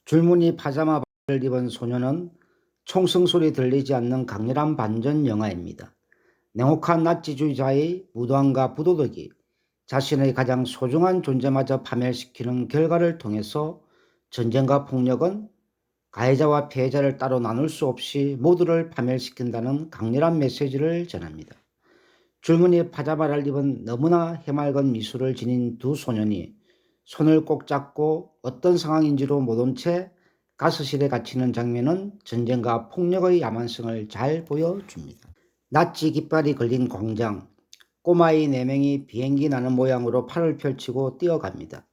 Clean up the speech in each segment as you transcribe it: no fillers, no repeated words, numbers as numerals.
줄무늬 파자마 바지를 입은 소녀는 총성 소리 들리지 않는 강렬한 반전 영화입니다. 냉혹한 나치주의자의 무도함과 부도덕이 자신의 가장 소중한 존재마저 파멸시키는 결과를 통해서 전쟁과 폭력은 가해자와 피해자를 따로 나눌 수 없이 모두를 파멸시킨다는 강렬한 메시지를 전합니다. 줄무늬 파자마를 입은 너무나 해맑은 미소를 지닌 두 소년이 손을 꼭 잡고 어떤 상황인지로 모른 채 가스실에 갇히는 장면은 전쟁과 폭력의 야만성을 잘 보여줍니다. 나치 깃발이 걸린 광장, 꼬마의 4명이 비행기 나는 모양으로 팔을 펼치고 뛰어갑니다.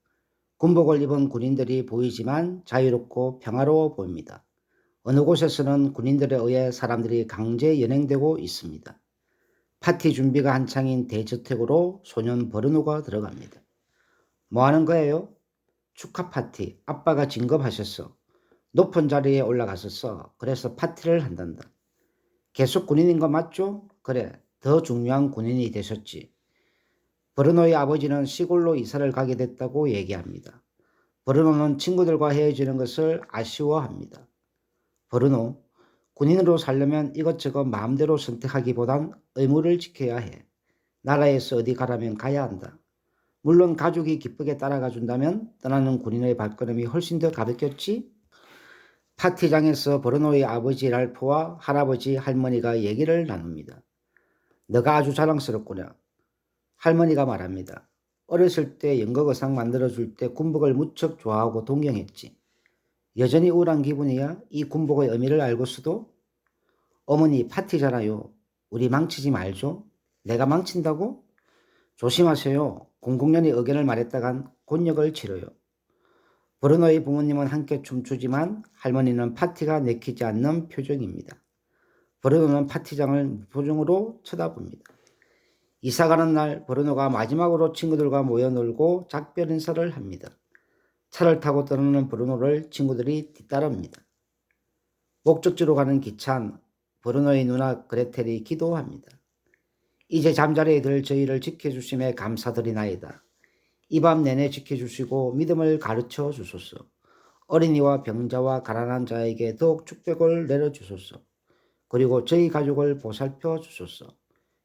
군복을 입은 군인들이 보이지만 자유롭고 평화로워 보입니다. 어느 곳에서는 군인들에 의해 사람들이 강제 연행되고 있습니다. 파티 준비가 한창인 대저택으로 소년 버르노가 들어갑니다. 뭐 하는 거예요? 축하 파티. 아빠가 진급하셨어. 높은 자리에 올라갔었어. 그래서 파티를 한단다. 계속 군인인 거 맞죠? 그래, 더 중요한 군인이 되셨지. 버르노의 아버지는 시골로 이사를 가게 됐다고 얘기합니다. 버르노는 친구들과 헤어지는 것을 아쉬워합니다. 버르노, 군인으로 살려면 이것저것 마음대로 선택하기보단 의무를 지켜야 해. 나라에서 어디 가라면 가야 한다. 물론 가족이 기쁘게 따라가 준다면 떠나는 군인의 발걸음이 훨씬 더 가볍겠지? 파티장에서 버르노의 아버지 랄프와 할아버지 할머니가 얘기를 나눕니다. 너가 아주 자랑스럽구나. 할머니가 말합니다. 어렸을 때 연극 의상 만들어줄 때 군복을 무척 좋아하고 동경했지. 여전히 우울한 기분이야? 이 군복의 의미를 알고서도? 어머니 파티잖아요. 우리 망치지 말죠. 내가 망친다고? 조심하세요. 공공연히 의견을 말했다간 곤욕을 치러요. 버르노의 부모님은 함께 춤추지만 할머니는 파티가 내키지 않는 표정입니다. 버르노는 파티장을 무표정으로 쳐다봅니다. 이사 가는 날 버르노가 마지막으로 친구들과 모여 놀고 작별 인사를 합니다. 차를 타고 떠나는 버르노를 친구들이 뒤따릅니다. 목적지로 가는 기차 안 버르노의 누나 그레텔이 기도합니다. 이제 잠자리에 들 저희를 지켜주심에 감사드리나이다. 이 밤 내내 지켜주시고 믿음을 가르쳐 주소서. 어린이와 병자와 가난한 자에게 더욱 축복을 내려주소서. 그리고 저희 가족을 보살펴 주소서.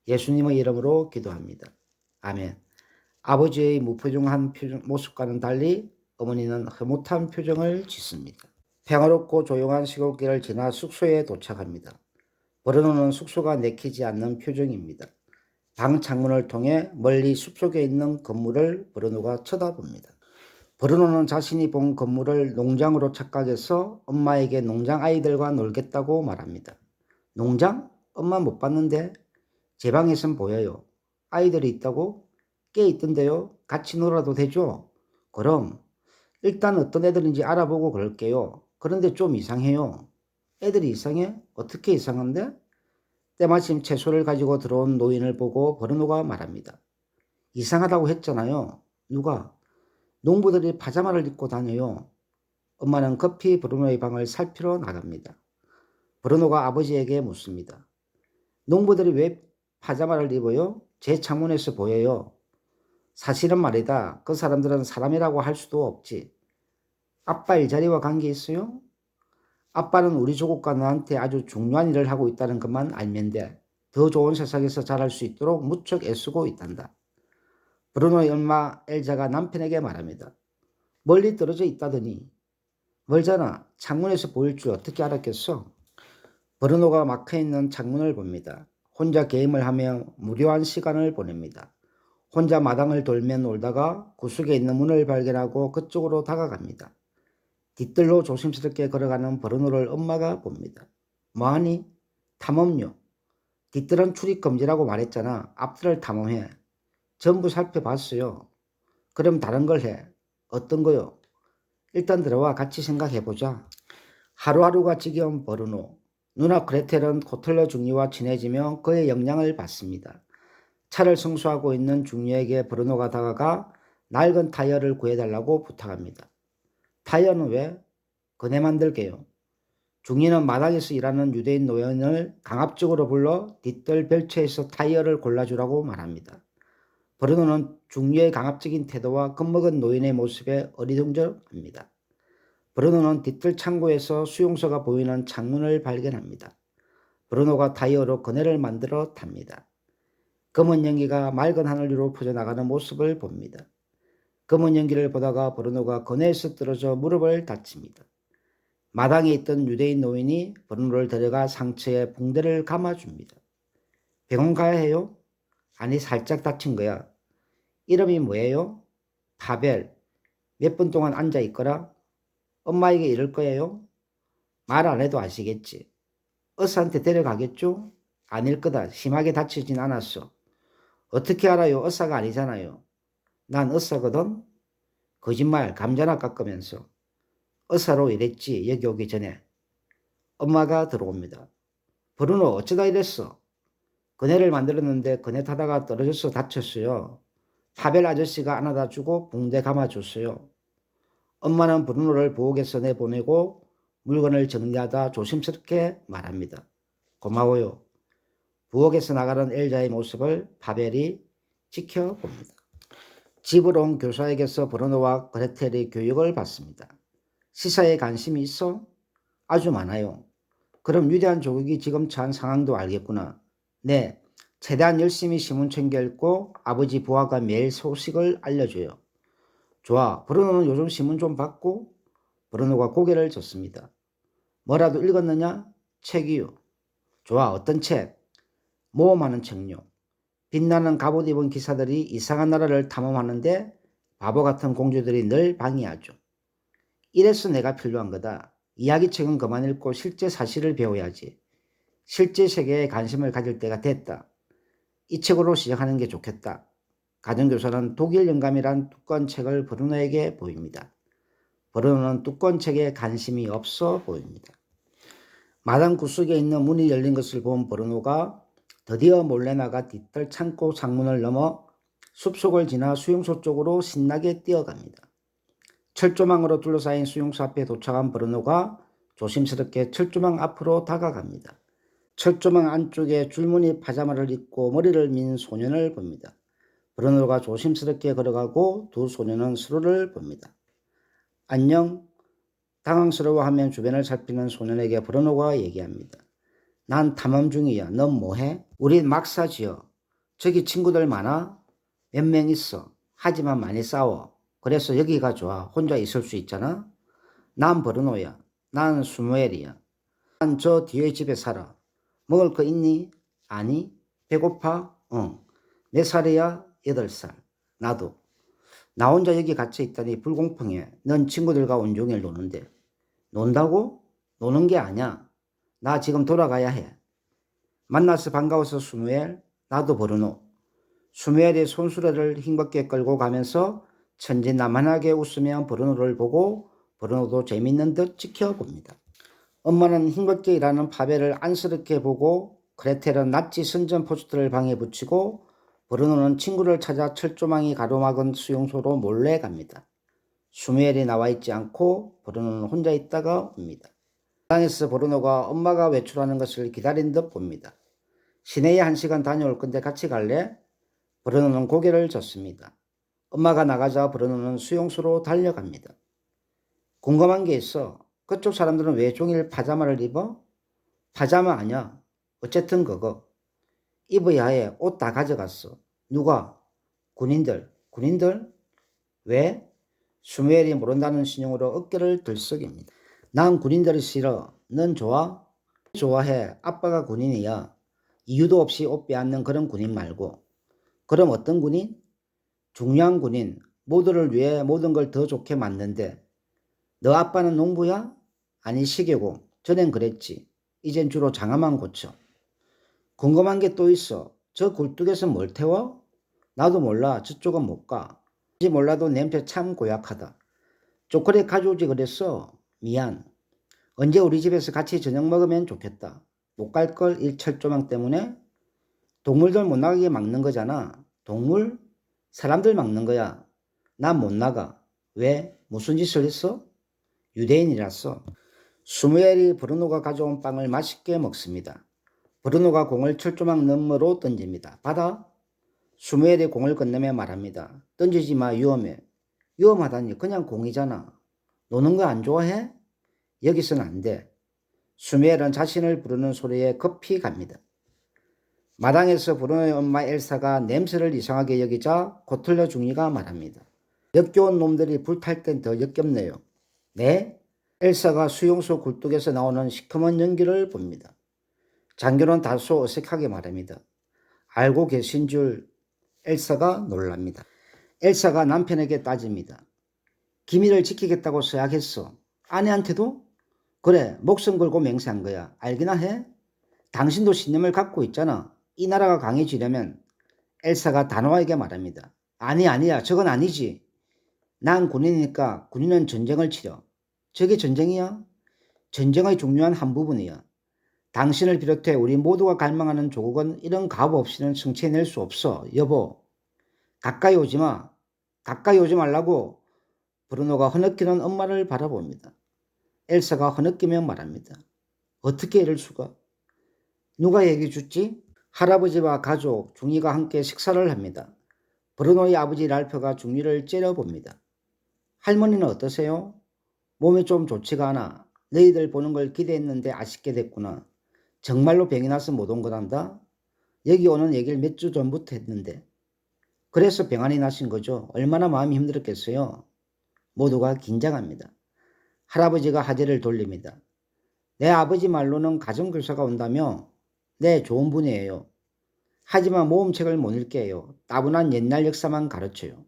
예수님의 이름으로 기도합니다. 아멘. 아버지의 무표정한 모습과는 달리 어머니는 흐뭇한 표정을 짓습니다. 평화롭고 조용한 시골길을 지나 숙소에 도착합니다. 버르노는 숙소가 내키지 않는 표정입니다. 방 창문을 통해 멀리 숲속에 있는 건물을 버르노가 쳐다봅니다. 버르노는 자신이 본 건물을 농장으로 착각해서 엄마에게 농장 아이들과 놀겠다고 말합니다. 농장? 엄마 못 봤는데? 제 방에선 보여요. 아이들이 있다고? 꽤 있던데요. 같이 놀아도 되죠? 그럼 일단 어떤 애들인지 알아보고 그럴게요. 그런데 좀 이상해요. 애들이 이상해? 어떻게 이상한데? 때마침 채소를 가지고 들어온 노인을 보고 버르노가 말합니다. 이상하다고 했잖아요. 누가? 농부들이 파자마를 입고 다녀요. 엄마는 급히 버르노의 방을 살피러 나갑니다. 버르노가 아버지에게 묻습니다. 농부들이 왜 파자마를 입어요? 제 창문에서 보여요. 사실은 말이다. 그 사람들은 사람이라고 할 수도 없지. 아빠 일자리와 관계 있어요? 아빠는 우리 조국과 너한테 아주 중요한 일을 하고 있다는 것만 알면 돼. 더 좋은 세상에서 자랄 수 있도록 무척 애쓰고 있단다. 브루노의 엄마 엘자가 남편에게 말합니다. 멀리 떨어져 있다더니. 멀잖아. 창문에서 보일 줄 어떻게 알았겠어? 브루노가 막혀있는 창문을 봅니다. 혼자 게임을 하며 무료한 시간을 보냅니다. 혼자 마당을 돌며 놀다가 구석에 있는 문을 발견하고 그쪽으로 다가갑니다. 뒤뜰로 조심스럽게 걸어가는 버르노를 엄마가 봅니다. 뭐하니? 탐험요. 뒤뜰은 출입금지라고 말했잖아. 앞뜰을 탐험해. 전부 살펴봤어요. 그럼 다른 걸 해. 어떤 거요? 일단 들어와 같이 생각해보자. 하루하루가 지겨운 버르노. 누나 그레텔은 코틀러 중리와 친해지며 그의 영향을 받습니다. 차를 성수하고 있는 중리에게 버르노가 다가가 낡은 타이어를 구해달라고 부탁합니다. 타이어는 왜? 그네 만들게요. 중리는 마당에서 일하는 유대인 노인을 강압적으로 불러 뒤뜰 벨트에서 타이어를 골라주라고 말합니다. 버르노는 중리의 강압적인 태도와 겁먹은 노인의 모습에 어리둥절합니다. 브루노는 뒤뜰 창고에서 수용소가 보이는 창문을 발견합니다. 브루노가 타이어로 그네를 만들어 탑니다. 검은 연기가 맑은 하늘 위로 퍼져나가는 모습을 봅니다. 검은 연기를 보다가 브루노가 그네에서 떨어져 무릎을 다칩니다. 마당에 있던 유대인 노인이 브루노를 데려가 상처에 붕대를 감아줍니다. 병원 가야 해요? 아니, 살짝 다친 거야. 이름이 뭐예요? 파벨. 몇 분 동안 앉아 있거라. 엄마에게 이럴 거예요? 말 안 해도 아시겠지. 의사한테 데려가겠죠? 아닐 거다. 심하게 다치진 않았어. 어떻게 알아요? 의사가 아니잖아요. 난 의사거든. 거짓말, 감자나 깎으면서. 의사로 일했지, 여기 오기 전에. 엄마가 들어옵니다. 브루노 어쩌다 이랬어? 그네를 만들었는데 그네 타다가 떨어져서 다쳤어요. 파벨 아저씨가 안아다 주고 붕대 감아줬어요. 엄마는 브루노를 부엌에서 내보내고 물건을 정리하다 조심스럽게 말합니다. 고마워요. 부엌에서 나가는 엘자의 모습을 파벨이 지켜봅니다. 집으로 온 교사에게서 브루노와 그레텔이 교육을 받습니다. 시사에 관심이 있어? 아주 많아요. 그럼 위대한 조국이 지금 처한 상황도 알겠구나. 네, 최대한 열심히 신문 챙겨 읽고 아버지 부하가 매일 소식을 알려줘요. 좋아, 브루노는 요즘 신문 좀 봤고? 브루노가 고개를 젓습니다. 뭐라도 읽었느냐? 책이요. 좋아, 어떤 책? 모험하는 책요. 빛나는 갑옷 입은 기사들이 이상한 나라를 탐험하는데 바보 같은 공주들이 늘 방해하죠. 이래서 내가 필요한 거다. 이야기책은 그만 읽고 실제 사실을 배워야지. 실제 세계에 관심을 가질 때가 됐다. 이 책으로 시작하는 게 좋겠다. 가정교사는 독일 영감이란 두꺼운 책을 브루노에게 보입니다. 브루노는 두꺼운 책에 관심이 없어 보입니다. 마당 구석에 있는 문이 열린 것을 본 브루노가 드디어 몰래 나가 뒤뜰 창고 창문을 넘어 숲속을 지나 수용소 쪽으로 신나게 뛰어갑니다. 철조망으로 둘러싸인 수용소 앞에 도착한 브루노가 조심스럽게 철조망 앞으로 다가갑니다. 철조망 안쪽에 줄무늬 파자마를 입고 머리를 민 소년을 봅니다. 브루노가 조심스럽게 걸어가고 두 소년은 서로를 봅니다. 안녕. 당황스러워하며 주변을 살피는 소년에게 브루노가 얘기합니다. 난 탐험 중이야. 넌 뭐해? 우린 막사지요. 저기 친구들 많아? 몇 명 있어. 하지만 많이 싸워. 그래서 여기가 좋아. 혼자 있을 수 있잖아. 난 브루노야. 난 스무엘이야. 난 저 뒤에 집에 살아. 먹을 거 있니? 아니. 배고파? 응. 몇 살이야? 8살. 나도. 나 혼자 여기 갇혀 있다니 불공평해. 넌 친구들과 온종일 노는데. 논다고? 노는 게 아니야. 나 지금 돌아가야 해. 만나서 반가워서 스무엘. 나도 브루노. 스무엘이 손수레를 힘겹게 끌고 가면서 천진난만하게 웃으며 브루노를 보고 브루노도 재밌는 듯 지켜봅니다. 엄마는 힘겹게 일하는 파벨을 안쓰럽게 보고 그레텔은 낫지 선전 포스터를 방에 붙이고 브루노는 친구를 찾아 철조망이 가로막은 수용소로 몰래 갑니다. 스무엘이 나와 있지 않고 브루노는 혼자 있다가 옵니다. 마당에서 브루노가 엄마가 외출하는 것을 기다린 듯 봅니다. 시내에 1시간 다녀올 건데 같이 갈래? 브루노는 고개를 젓습니다. 엄마가 나가자 브루노는 수용소로 달려갑니다. 궁금한 게 있어. 그쪽 사람들은 왜 종일 파자마를 입어? 파자마 아니야. 어쨌든 그거. 입어야 해. 옷 다 가져갔어. 누가? 군인들. 군인들? 왜? 스무엘이 모른다는 신용으로 어깨를 들썩입니다. 난 군인들이 싫어. 넌 좋아? 좋아해. 아빠가 군인이야. 이유도 없이 옷 빼앗는 그런 군인 말고. 그럼 어떤 군인? 중요한 군인. 모두를 위해 모든 걸 더 좋게 만든데. 너 아빠는 농부야? 아니 시계공. 전엔 그랬지. 이젠 주로 장화만 고쳐. 궁금한 게 또 있어. 저 굴뚝에서 뭘 태워? 나도 몰라. 저쪽은 못 가. 뭔지 몰라도 냄새 참 고약하다. 초콜릿 가져오지 그랬어. 미안. 언제 우리 집에서 같이 저녁 먹으면 좋겠다. 못 갈걸 일 철조망 때문에? 동물들 못 나가게 막는 거잖아. 동물? 사람들 막는 거야. 난 못 나가. 왜? 무슨 짓을 했어? 유대인이라서. 스무엘이 브루노가 가져온 빵을 맛있게 먹습니다. 브루노가 공을 철조망 너머로 던집니다. 받아? 스무엘이 공을 건네며 말합니다. 던지지 마. 위험해. 위험하다니 그냥 공이잖아. 노는 거 안 좋아해? 여기서는 안 돼. 수메일은 자신을 부르는 소리에 급히 갑니다. 마당에서 브루노의 엄마 엘사가 냄새를 이상하게 여기자 코틀러 중위가 말합니다. 역겨운 놈들이 불탈 땐 더 역겹네요. 네? 엘사가 수용소 굴뚝에서 나오는 시커먼 연기를 봅니다. 장교는 다소 어색하게 말합니다. 알고 계신 줄. 엘사가 놀랍니다. 엘사가 남편에게 따집니다. 기밀을 지키겠다고 서약했어. 아내한테도? 그래, 목숨 걸고 맹세한 거야. 알기나 해? 당신도 신념을 갖고 있잖아. 이 나라가 강해지려면. 엘사가 단호하게 말합니다. 아니야. 저건 아니지. 난 군인이니까 군인은 전쟁을 치려. 저게 전쟁이야? 전쟁의 중요한 한 부분이야. 당신을 비롯해 우리 모두가 갈망하는 조국은 이런 가부 없이는 성취해낼 수 없어. 여보, 가까이 오지 마. 가까이 오지 말라고. 브루노가 흐느끼는 엄마를 바라봅니다. 엘사가 흐느끼며 말합니다. 어떻게 이럴 수가? 누가 얘기 줬지? 할아버지와 가족, 중이가 함께 식사를 합니다. 브루노의 아버지 랄프가 중이를 째려봅니다. 할머니는 어떠세요? 몸이 좀 좋지가 않아. 너희들 보는 걸 기대했는데 아쉽게 됐구나. 정말로 병이 나서 못 온 거란다? 여기 오는 얘기를 몇 주 전부터 했는데. 그래서 병안이 나신 거죠. 얼마나 마음이 힘들었겠어요. 모두가 긴장합니다. 할아버지가 하재를 돌립니다. 내 아버지 말로는 가정교사가 온다며? 네, 좋은 분이에요. 하지만 모험책을 못 읽게요. 따분한 옛날 역사만 가르쳐요.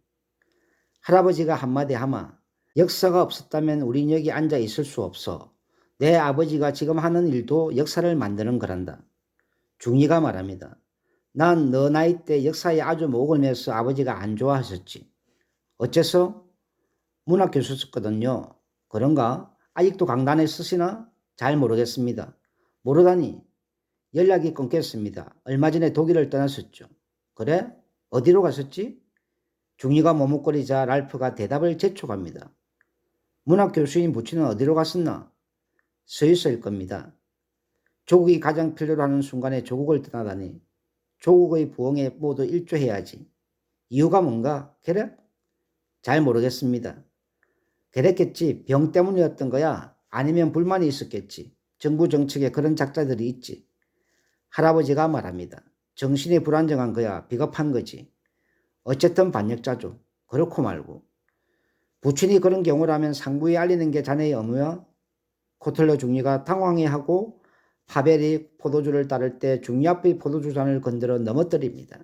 할아버지가 한마디 하마. 역사가 없었다면 우린 여기 앉아 있을 수 없어. 내 아버지가 지금 하는 일도 역사를 만드는 거란다. 중이가 말합니다. 난 너 나이 때 역사에 아주 목을 매서 아버지가 안 좋아하셨지. 어째서? 문학 교수였거든요. 그런가? 아직도 강단에 쓰시나? 잘 모르겠습니다. 모르다니. 연락이 끊겼습니다. 얼마 전에 독일을 떠났었죠. 그래? 어디로 갔었지? 중이가 머뭇거리자 랄프가 대답을 재촉합니다. 문학 교수인 부친은 어디로 갔었나? 스위스일 겁니다. 조국이 가장 필요로 하는 순간에 조국을 떠나다니. 조국의 부흥에 모두 일조해야지. 이유가 뭔가? 그래? 잘 모르겠습니다. 그랬겠지. 병 때문이었던 거야. 아니면 불만이 있었겠지. 정부 정책에 그런 작자들이 있지. 할아버지가 말합니다. 정신이 불안정한 거야. 비겁한 거지. 어쨌든 반역자죠. 그렇고 말고. 부친이 그런 경우라면 상부에 알리는 게 자네의 업무야? 코틀러 중리가 당황해하고 파벨이 포도주를 따를 때 중리 앞의 포도주잔을 건드려 넘어뜨립니다.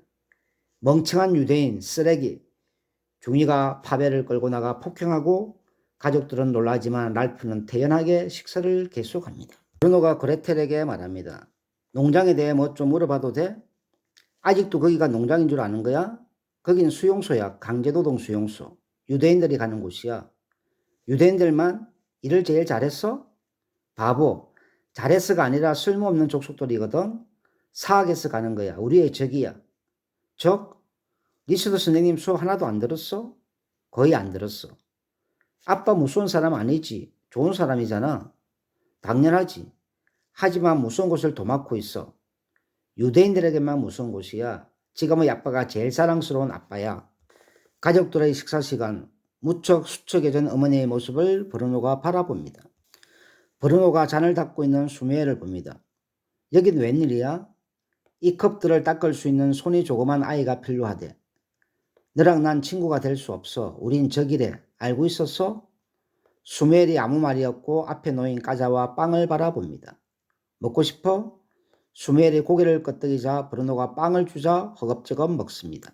멍청한 유대인, 쓰레기. 중리가 파벨을 끌고 나가 폭행하고 가족들은 놀라지만 랄프는 태연하게 식사를 계속합니다. 브루노가 그레텔에게 말합니다. 농장에 대해 뭐 좀 물어봐도 돼? 아직도 거기가 농장인 줄 아는 거야? 거긴 수용소야. 강제노동 수용소. 유대인들이 가는 곳이야. 유대인들만 일을 제일 잘했어? 바보. 잘했어가 아니라 쓸모없는 족속들이거든. 사학에서 가는 거야. 우리의 적이야. 적? 리스도 선생님 수업 하나도 안 들었어? 거의 안 들었어. 아빠 무서운 사람 아니지. 좋은 사람이잖아. 당연하지. 하지만 무서운 곳을 도맡고 있어. 유대인들에게만 무서운 곳이야. 지금의 아빠가 제일 사랑스러운 아빠야. 가족들의 식사 시간, 무척 수척해진 어머니의 모습을 브루노가 바라봅니다. 브루노가 잔을 닦고 있는 수메를 봅니다. 여긴 웬일이야? 이 컵들을 닦을 수 있는 손이 조그만 아이가 필요하대. 너랑 난 친구가 될 수 없어. 우린 적이래. 알고 있었어? 수멜이 아무 말이 없고 앞에 놓인 과자와 빵을 바라봅니다. 먹고 싶어? 수멜이 고개를 끄덕이자 브루노가 빵을 주자 허겁지겁 먹습니다.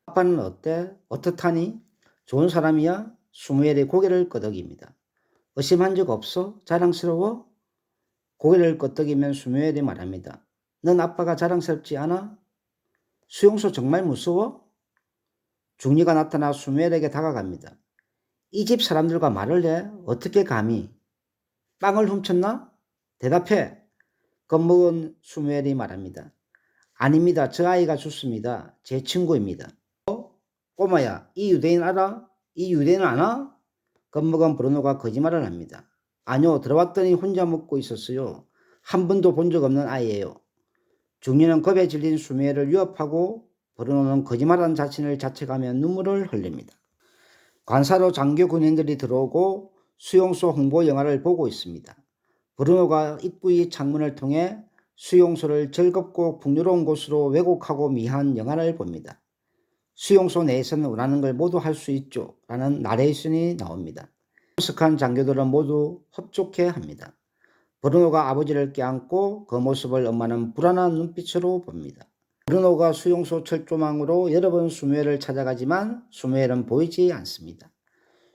아빠는 어때? 어떻하니? 좋은 사람이야? 수멜이 고개를 끄덕입니다. 의심한 적 없어? 자랑스러워? 고개를 끄덕이면 수멜이 말합니다. 넌 아빠가 자랑스럽지 않아? 수용소 정말 무서워? 중리가 나타나 수멜에게 다가갑니다. 이 집 사람들과 말을 해? 어떻게 감히? 빵을 훔쳤나? 대답해. 겁먹은 수멜이 말합니다. 아닙니다. 저 아이가 줬습니다. 제 친구입니다. 꼬마야, 이 유대인 알아? 이 유대인 아나? 겁먹은 브루노가 거짓말을 합니다. 아니요, 들어왔더니 혼자 먹고 있었어요. 한 번도 본 적 없는 아이예요. 중리는 겁에 질린 수멜을 위협하고 브루노는 거짓말한 자신을 자책하며 눈물을 흘립니다. 관사로 장교 군인들이 들어오고 수용소 홍보 영화를 보고 있습니다. 브루노가 입구의 창문을 통해 수용소를 즐겁고 풍요로운 곳으로 왜곡하고 미화한 영화를 봅니다. 수용소 내에서는 원하는 걸 모두 할 수 있죠 라는 나레이션이 나옵니다. 참석한 장교들은 모두 흡족해 합니다. 브루노가 아버지를 껴안고 그 모습을 엄마는 불안한 눈빛으로 봅니다. 브루노가 수용소 철조망으로 여러 번 수무엘을 찾아가지만 수무엘은 보이지 않습니다.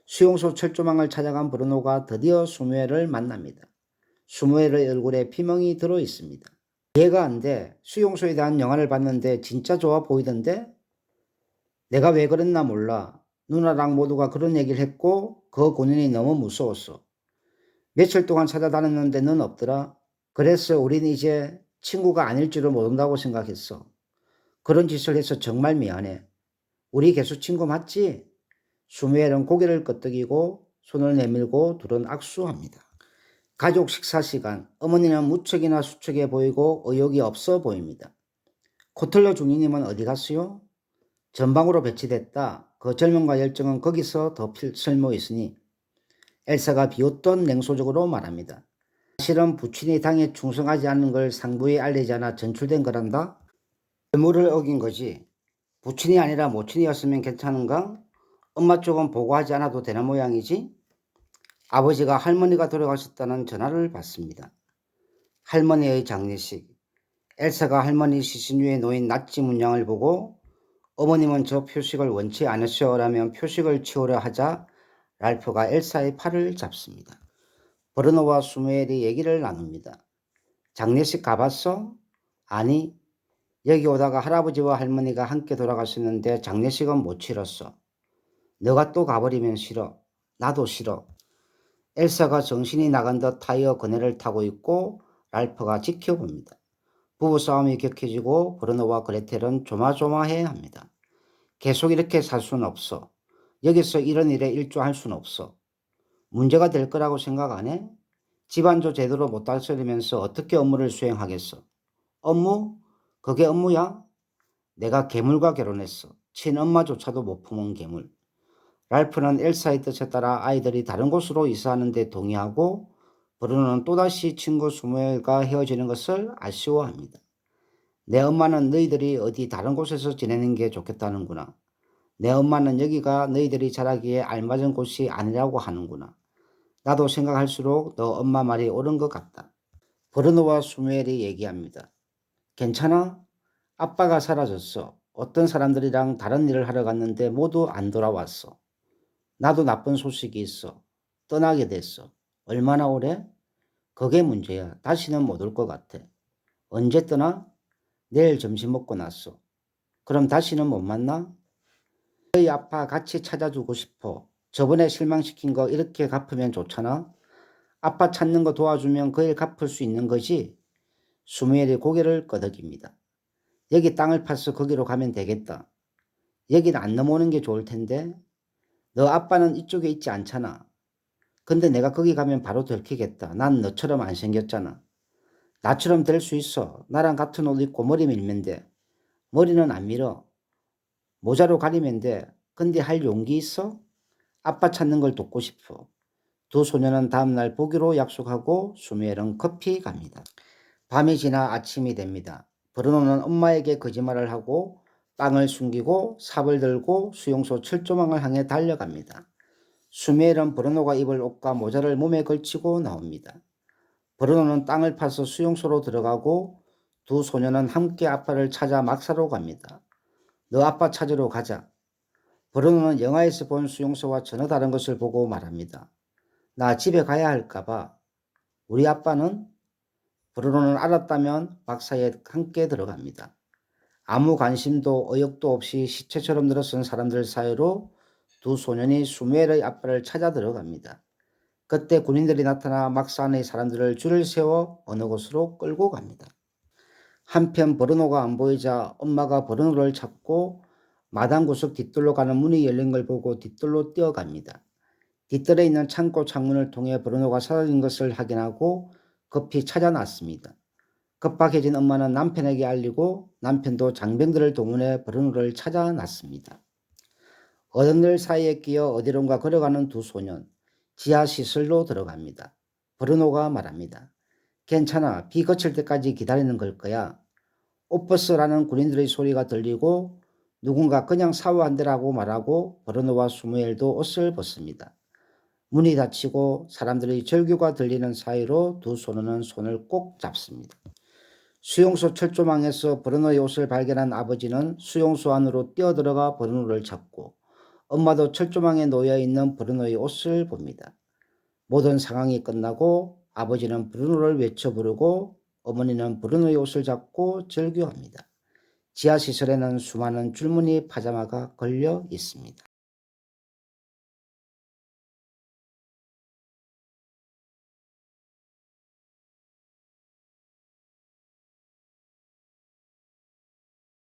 수용소 철조망을 찾아간 브루노가 드디어 수무엘을 만납니다. 수무엘의 얼굴에 피멍이 들어 있습니다. 이해가 안 돼. 수용소에 대한 영화를 봤는데 진짜 좋아 보이던데? 내가 왜 그랬나 몰라. 누나랑 모두가 그런 얘기를 했고 그 고민이 너무 무서웠어. 며칠 동안 찾아다녔는데 넌 없더라. 그래서 우린 이제 친구가 아닐 줄을 모른다고 생각했어. 그런 짓을 해서 정말 미안해. 우리 계속 친구 맞지? 수무엘은 고개를 끄덕이고 손을 내밀고 둘은 악수합니다. 가족 식사 시간. 어머니는 무척이나 수척해 보이고 의욕이 없어 보입니다. 코틀러 중위님은 어디 갔어요? 전방으로 배치됐다. 그 젊음과 열정은 거기서 더 쓸모 있으니. 엘사가 비웃던 냉소적으로 말합니다. 사실은 부친이 당에 충성하지 않는 걸 상부에 알리지 않아 전출된 거란다. 의무를 어긴 거지. 부친이 아니라 모친이었으면 괜찮은가? 엄마 쪽은 보고하지 않아도 되는 모양이지? 아버지가 할머니가 돌아가셨다는 전화를 받습니다. 할머니의 장례식. 엘사가 할머니 시신 위에 놓인 낫지 문양을 보고 어머님은 저 표식을 원치 않으시오라며 표식을 치우려 하자 랄프가 엘사의 팔을 잡습니다. 브루노와 수무엘이 얘기를 나눕니다. 장례식 가봤어? 아니, 여기 오다가 할아버지와 할머니가 함께 돌아가셨는데 장례식은 못 치렀어. 너가 또 가버리면 싫어. 나도 싫어. 엘사가 정신이 나간 듯 타이어 그네를 타고 있고 랄프가 지켜봅니다. 부부싸움이 격해지고 브루노와 그레텔은 조마조마해 합니다. 계속 이렇게 살 수는 없어. 여기서 이런 일에 일조할 수는 없어. 문제가 될 거라고 생각 안 해? 집안도 제대로 못 다스리면서 어떻게 업무를 수행하겠어? 업무? 그게 업무야? 내가 괴물과 결혼했어. 친엄마조차도 못 품은 괴물. 랄프는 엘사의 뜻에 따라 아이들이 다른 곳으로 이사하는 데 동의하고 브루노는 또다시 친구 수무엘과 헤어지는 것을 아쉬워합니다. 내 엄마는 너희들이 어디 다른 곳에서 지내는 게 좋겠다는구나. 내 엄마는 여기가 너희들이 자라기에 알맞은 곳이 아니라고 하는구나. 나도 생각할수록 너 엄마 말이 옳은 것 같다. 브루노와 수무엘이 얘기합니다. 괜찮아? 아빠가 사라졌어. 어떤 사람들이랑 다른 일을 하러 갔는데 모두 안 돌아왔어. 나도 나쁜 소식이 있어. 떠나게 됐어. 얼마나 오래? 그게 문제야. 다시는 못 올 것 같아. 언제 떠나? 내일 점심 먹고 났어. 그럼 다시는 못 만나? 너희 아빠 같이 찾아주고 싶어. 저번에 실망시킨 거 이렇게 갚으면 좋잖아. 아빠 찾는 거 도와주면 그 일 갚을 수 있는 거지. 수무엘이 고개를 끄덕입니다. 여기 땅을 파서 거기로 가면 되겠다. 여긴 안 넘어오는 게 좋을 텐데. 너 아빠는 이쪽에 있지 않잖아. 근데 내가 거기 가면 바로 들키겠다. 난 너처럼 안 생겼잖아. 나처럼 될 수 있어. 나랑 같은 옷 입고 머리 밀면 돼. 머리는 안 밀어. 모자로 가리면 돼. 근데 할 용기 있어? 아빠 찾는 걸 돕고 싶어. 두 소녀는 다음날 보기로 약속하고 수무엘은 커피 갑니다. 밤이 지나 아침이 됩니다. 브루노는 엄마에게 거짓말을 하고 빵을 숨기고 삽을 들고 수용소 철조망을 향해 달려갑니다. 수무엘은 브루노가 입을 옷과 모자를 몸에 걸치고 나옵니다. 브루노는 땅을 파서 수용소로 들어가고 두 소녀는 함께 아빠를 찾아 막사로 갑니다. 너 아빠 찾으러 가자. 브루노는 영화에서 본 수용소와 전혀 다른 것을 보고 말합니다. 나 집에 가야 할까봐. 우리 아빠는? 브루노는 알았다면 막사에 함께 들어갑니다. 아무 관심도 의욕도 없이 시체처럼 늘어선 사람들 사이로 두 소년이 수무엘의 아빠를 찾아 들어갑니다. 그때 군인들이 나타나 막사 안의 사람들을 줄을 세워 어느 곳으로 끌고 갑니다. 한편 브루노가 안 보이자 엄마가 브루노를 찾고 마당 구석 뒷뜰로 가는 문이 열린 걸 보고 뒷뜰로 뛰어갑니다. 뒷뜰에 있는 창고 창문을 통해 브루노가 사라진 것을 확인하고 급히 찾아 나왔습니다. 급박해진 엄마는 남편에게 알리고 남편도 장병들을 동원해 브루노를 찾아 났습니다. 어른들 사이에 끼어 어디론가 걸어가는 두 소년. 지하시설로 들어갑니다. 브루노가 말합니다. 괜찮아. 비 그칠 때까지 기다리는 걸 거야. 오퍼스라는 군인들의 소리가 들리고 누군가 그냥 샤워한대라고 말하고 브루노와 스무엘도 옷을 벗습니다. 문이 닫히고 사람들의 절규가 들리는 사이로 두 소년은 손을 꼭 잡습니다. 수용소 철조망에서 브루노의 옷을 발견한 아버지는 수용소 안으로 뛰어들어가 브루노를 잡고 엄마도 철조망에 놓여있는 브루노의 옷을 봅니다. 모든 상황이 끝나고 아버지는 브루노를 외쳐 부르고 어머니는 브루노의 옷을 잡고 절규합니다. 지하시설에는 수많은 줄무늬 파자마가 걸려 있습니다.